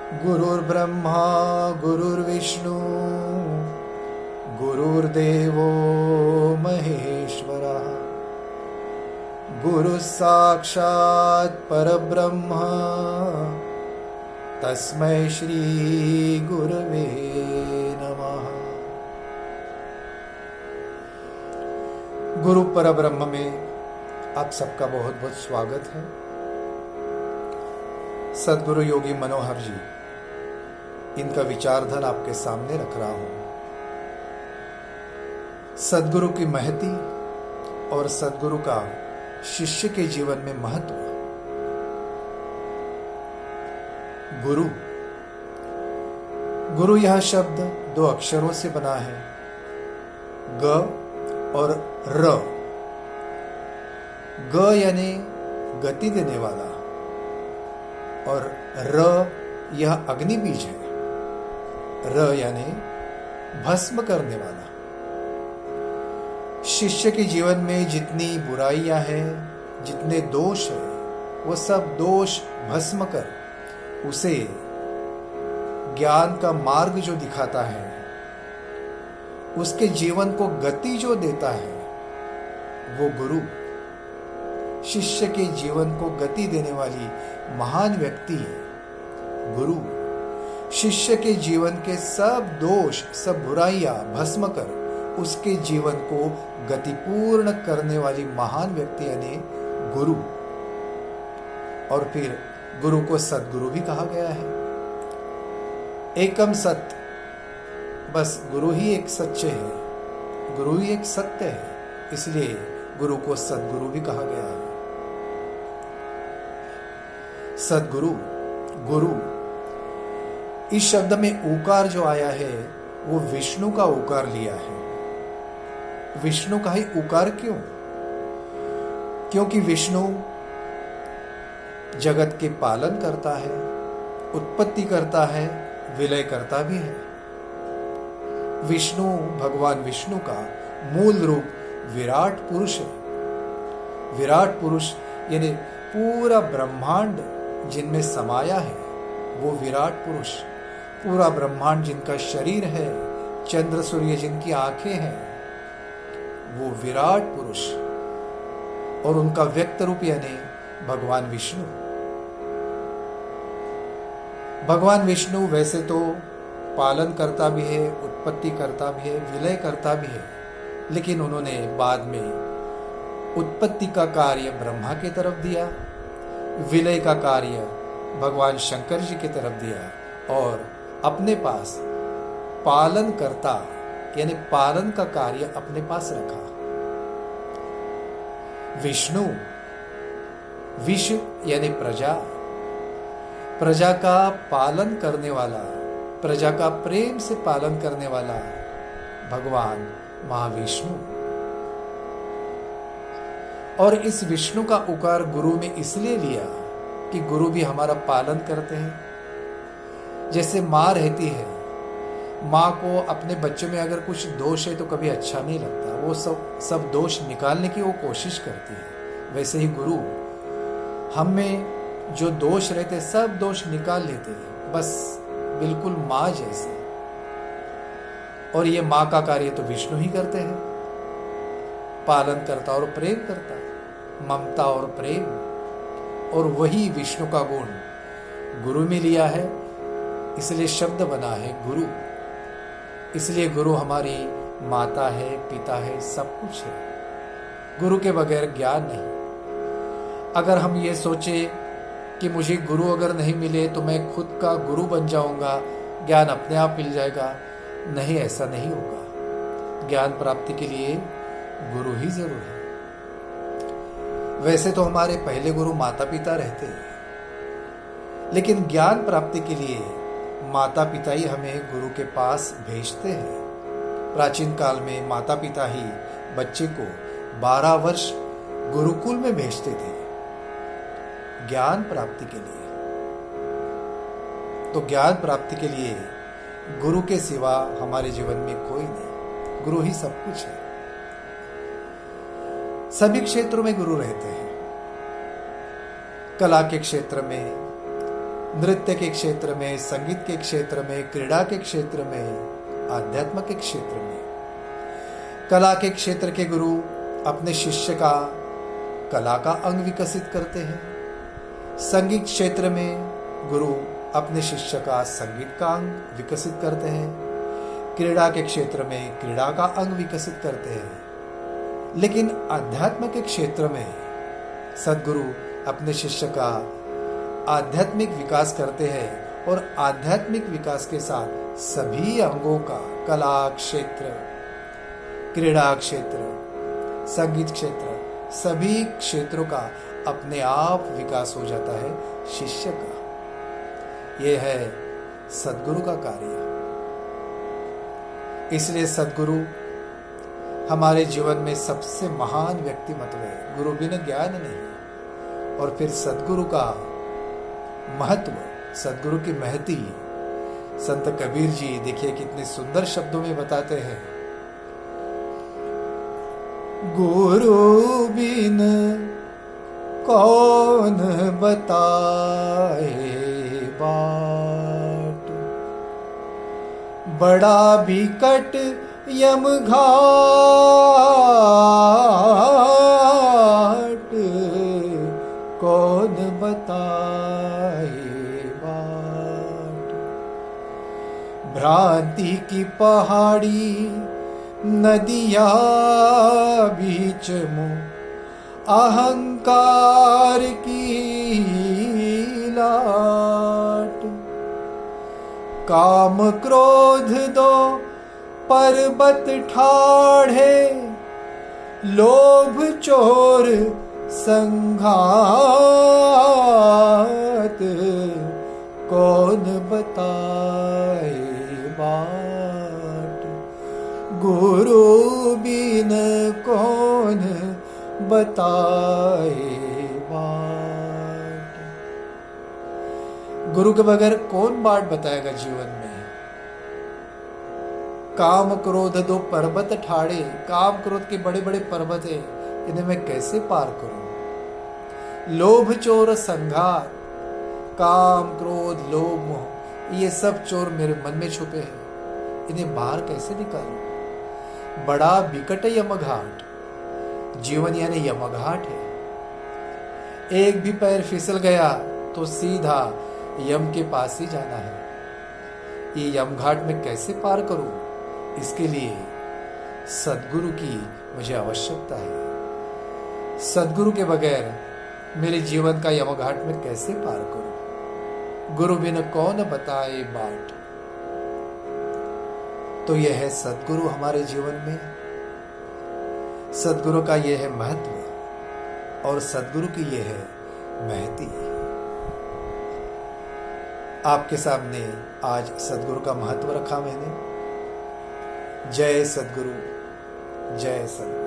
गुरुर्ब्रह्मा गुरुर्विष्णु गुरुर्देवो महेश्वरः गुरुः साक्षात् परब्रह्म तस्मै श्री गुरवे नमः। गुरु परब्रह्म में आप सबका बहुत बहुत स्वागत है। सद्गुरु योगी मनोहर जी, इनका विचारधन आपके सामने रख रहा हूं। सद्गुरु की महती और सद्गुरु का शिष्य के जीवन में महत्व। गुरु गुरु यह शब्द दो अक्षरों से बना है, ग और र। ग यानी गति देने वाला और र यह अग्नि बीज है। र यानी भस्म करने वाला। शिष्य के जीवन में जितनी बुराइयां हैं, जितने दोष हैं, वो सब दोष भस्म कर उसे ज्ञान का मार्ग जो दिखाता है, उसके जीवन को गति जो देता है, वो गुरु। शिष्य के जीवन को गति देने वाली महान व्यक्ति है गुरु। शिष्य के जीवन के सब दोष, सब बुराइयां भस्म कर उसके जीवन को गतिपूर्ण करने वाली महान व्यक्ति यानी गुरु। और फिर गुरु को सद्गुरु भी कहा गया है। एकम सत्य, बस गुरु ही एक सच्चे है, गुरु ही एक सत्य है, इसलिए गुरु को सद्गुरु भी कहा गया है। सद्गुरु, गुरु, इस शब्द में ऊकार जो आया है वो विष्णु का ऊकार लिया है। विष्णु का ही ऊकार क्यों? क्योंकि विष्णु जगत के पालन करता है, उत्पत्ति करता है, विलय करता भी है। विष्णु, भगवान विष्णु का मूल रूप विराट पुरुष है। विराट पुरुष यानी पूरा ब्रह्मांड जिनमें समाया है, वो विराट पुरुष। पूरा ब्रह्मांड जिनका शरीर है, चंद्र सूर्य जिनकी आंखें हैं, वो विराट पुरुष। और उनका व्यक्त रूप यानी भगवान विष्णु। भगवान विष्णु वैसे तो पालन करता भी है, उत्पत्ति करता भी है, विलय करता भी है, लेकिन उन्होंने बाद में उत्पत्ति का कार्य ब्रह्मा की तरफ दिया, विलय का कार्य भगवान शंकर जी की तरफ दिया और अपने पास पालन करता यानी पालन का कार्य अपने पास रखा। विष्णु, विश्व यानी प्रजा, प्रजा का पालन करने वाला, प्रजा का प्रेम से पालन करने वाला भगवान महाविष्णु। और इस विष्णु का उकार गुरु में इसलिए लिया कि गुरु भी हमारा पालन करते हैं। जैसे माँ रहती है, माँ को अपने बच्चे में अगर कुछ दोष है तो कभी अच्छा नहीं लगता, वो सब दोष निकालने की वो कोशिश करती है। वैसे ही गुरु हम में जो दोष रहते सब दोष निकाल लेते हैं, बस बिल्कुल माँ जैसे। और ये माँ का कार्य तो विष्णु ही करते हैं, पालन करता और प्रेम करता, ममता और प्रेम। और वही विष्णु का गुण गुरु में लिया है, इसलिए शब्द बना है गुरु। इसलिए गुरु हमारी माता है, पिता है, सब कुछ है। गुरु के बगैर ज्ञान नहीं। अगर हम ये सोचे कि मुझे गुरु अगर नहीं मिले तो मैं खुद का गुरु बन जाऊंगा, ज्ञान अपने आप मिल जाएगा, नहीं, ऐसा नहीं होगा। ज्ञान प्राप्ति के लिए गुरु ही जरूर है। वैसे तो हमारे पहले गुरु माता पिता रहते हैं, लेकिन ज्ञान प्राप्ति के लिए माता पिता ही हमें गुरु के पास भेजते हैं। प्राचीन काल में माता पिता ही बच्चे को 12 वर्ष गुरुकुल में भेजते थे ज्ञान प्राप्ति के लिए। तो ज्ञान प्राप्ति के लिए गुरु के सिवा हमारे जीवन में कोई नहीं, गुरु ही सब कुछ है। सभी क्षेत्रों में गुरु रहते हैं। कला के क्षेत्र में, नृत्य के क्षेत्र में, संगीत के क्षेत्र में, क्रीड़ा के क्षेत्र में, आध्यात्म के क्षेत्र में। कला के क्षेत्र के गुरु अपने शिष्य का कला का अंग विकसित करते हैं। संगीत क्षेत्र में गुरु अपने शिष्य का संगीत का अंग विकसित करते हैं। क्रीड़ा के क्षेत्र में क्रीड़ा का अंग विकसित करते हैं। लेकिन अध्यात्म के क्षेत्र में सद्गुरु अपने शिष्य का आध्यात्मिक विकास करते हैं और आध्यात्मिक विकास के साथ सभी अंगों का, कला क्षेत्र, क्रीड़ा क्षेत्र, संगीत क्षेत्र, सभी क्षेत्रों का अपने आप विकास हो जाता है शिष्य का। यह है सद्गुरु का कार्य। इसलिए सद्गुरु हमारे जीवन में सबसे महान व्यक्तिमत्व है। गुरु बिना ज्ञान नहीं। और फिर सद्गुरु का महत्व, सद्गुरु की महती संत कबीर जी देखिए कितने सुंदर शब्दों में बताते हैं। गुरु बिन कौन बताए बाट, बड़ा बिकट यम घाट, कौन बताए बाट। भ्रांति की पहाड़ी नदिया बीच मुँह, अहंकार की लाट। काम क्रोध दो पर्वत ठाढ़े, लोभ चोर संघात, कौन बताए बाट। गुरु बिन कौन बताए बाट। गुरु के बगैर कौन बाट बताएगा जीवन में। काम क्रोध दो पर्वत ठाड़े, काम क्रोध के बड़े बड़े पर्वत है, इन्हें मैं कैसे पार करूं। लोभ चोर संघात, काम क्रोध लोभ मोह, ये सब चोर मेरे मन में छुपे हैं, इन्हें बाहर कैसे निकालूं। बड़ा बिकट यमघाट, जीवन यानी यमघाट है। एक भी पैर फिसल गया तो सीधा यम के पास ही जाना है। ये यमघाट में कैसे पार करूं, इसके लिए सद्गुरु की मुझे आवश्यकता है। सद्गुरु के बगैर मेरे जीवन का यमघाट में कैसे पार करूं। गुरु बिन कौन बताए बाट। तो यह है सद्गुरु हमारे जीवन में। सद्गुरु का यह है महत्व और सद्गुरु की यह है महती। आपके सामने आज सद्गुरु का महत्व रखा मैंने। जय सद्गुरु, जय सद्गुरु।